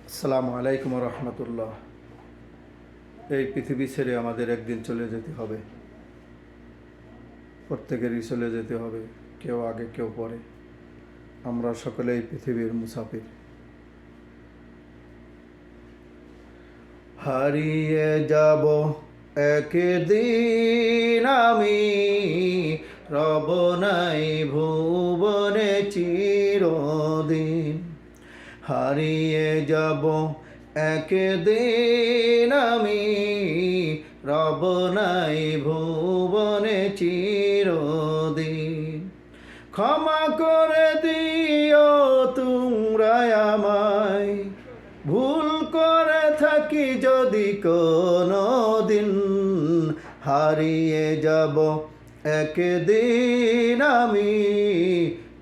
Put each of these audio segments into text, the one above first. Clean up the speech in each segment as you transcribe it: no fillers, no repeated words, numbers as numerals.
আসসালামু আলাইকুম রহমতুল্লাহ। এই পৃথিবী ছেড়ে আমাদের একদিন চলে যেতে হবে, প্রত্যেকেরই চলে যেতে হবে, কেউ আগে কেউ পরে। আমরা সকলেই পৃথিবীর মুসাফির। হারিয়ে যাব একদিন আমি, রব নাই ভুবনে চিরদিন। হারিয়ে যাব একদিন আমি, রব নাই ভুবনে চিরদিন। ক্ষমা করে দিও তোমরা আমায়, ভুল করে থাকি যদি কোনো দিন। হারিয়ে যাব একদিন আমি,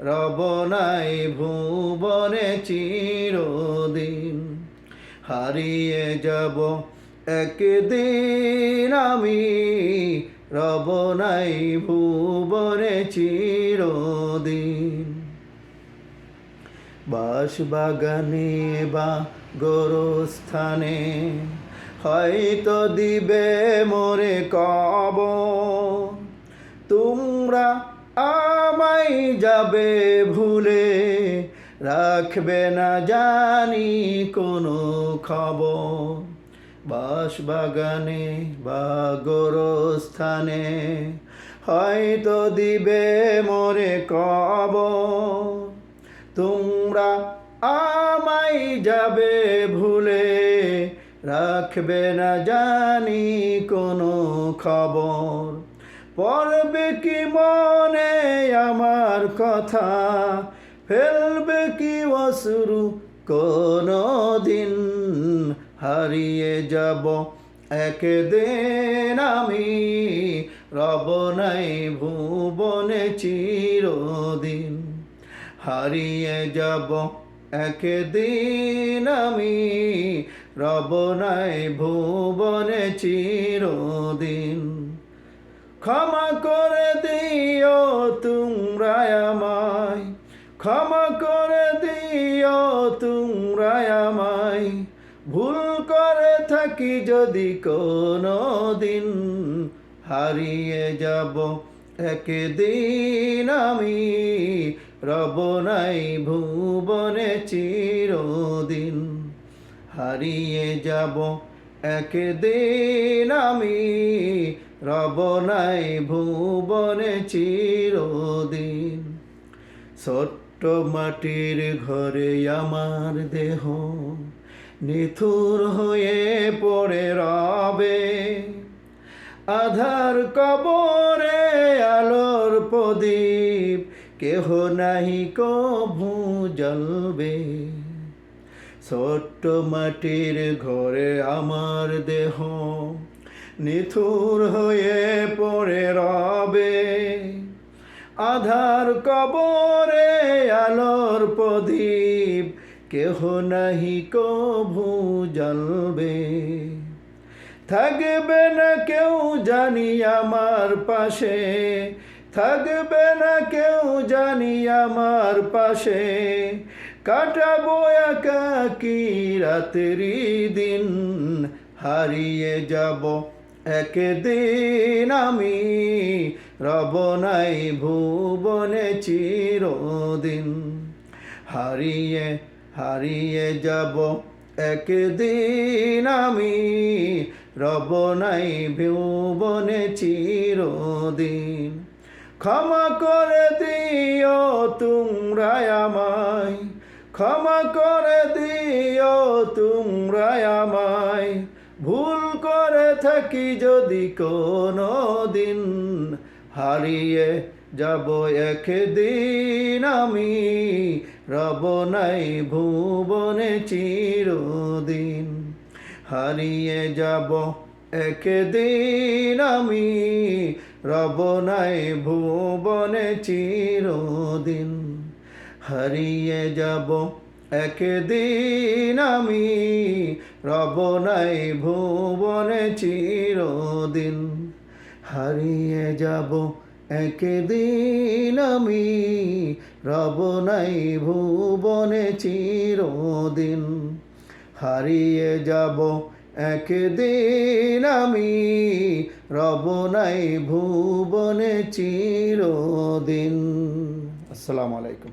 রব নাই ভুবনে চিরদিন। হারিয়ে যাব একদিন আমি, রব নাই ভুবনে চিরদিন। বাঁশবাগানে বা গোরস্থানে হয়তো দিবে মোরে কবর। তোমরা আমায় যাবে ভুলে, রাখবে না জানি কোনো খবর। বাঁশবাগানে বা গোরস্থানে হয়তো দিবে মোরে কবর। তোমরা আমায় যাবে ভুলে, রাখবে না জানি কোনো খবর। পড়বে কি মনে আমার কথা, ফেলবে কি অশ্রু কোনো দিন। হারিয়ে যাব একদিন আমি, রব নাই ভুবনে চিরদিন। হারিয়ে যাব একদিন আমি, রব নাই ভুবনে চিরদিন। ক্ষমা করে দিও তোমরা আমায়, ক্ষমা করে দিও তোমরা আমায়, ভুল করে থাকি যদি কোনো দিন। হারিয়ে যাব একদিন আমি, রব নাই ভুবনে চিরদিন। হারিয়ে যাব একদিন আমি, রব নাই ভুবনে চিরদিন। ছোট্ট মাটির ঘরে আমার দেহ নিথুর হয়ে পড়ে রবে। আধার কবরে আলোর প্রদীপ কেহ নাহি কভু জ্বলবে। ছোট্ট মাটির ঘরে আমার দেহ নিথুর হয়ে পড়ে রবে। আধার কবরে আলোর প্রদীপ কেহ নাহি কভু জ্বলবে। থাকবে না কেউ জানি আমার পাশে, থাকবে না কেউ জানি আমার পাশে। কাটাবো একাকী রাত্রি দিন। হারিয়ে যাব একদিন আমি, রব নাই ভুবনে চিরদিন। হারিয়ে যাব একদিন আমি, রব নাই ভুবনে চিরদিন। ক্ষমা করে দিও তোমরা আমায়, ক্ষমা করে দিও তোমরা আমায়, ভুল করে থাকি যদি কোনো দিন। হারিয়ে যাব একদিন আমি, রব নাই ভুবনে চিরদিন। হারিয়ে যাব একদিন আমি, রব নাই ভুবনে চিরদিন। হারিয়ে যাব একদিন আমি, রব নাই ভুবনে চিরদিন। হারিয়ে যাব একদিন আমি, রব নাই ভুবনে চিরদিন। হারিয়ে যাব একদিন আমি, রব নাই ভুবনে চিরদিন। আসসালামু আলাইকুম।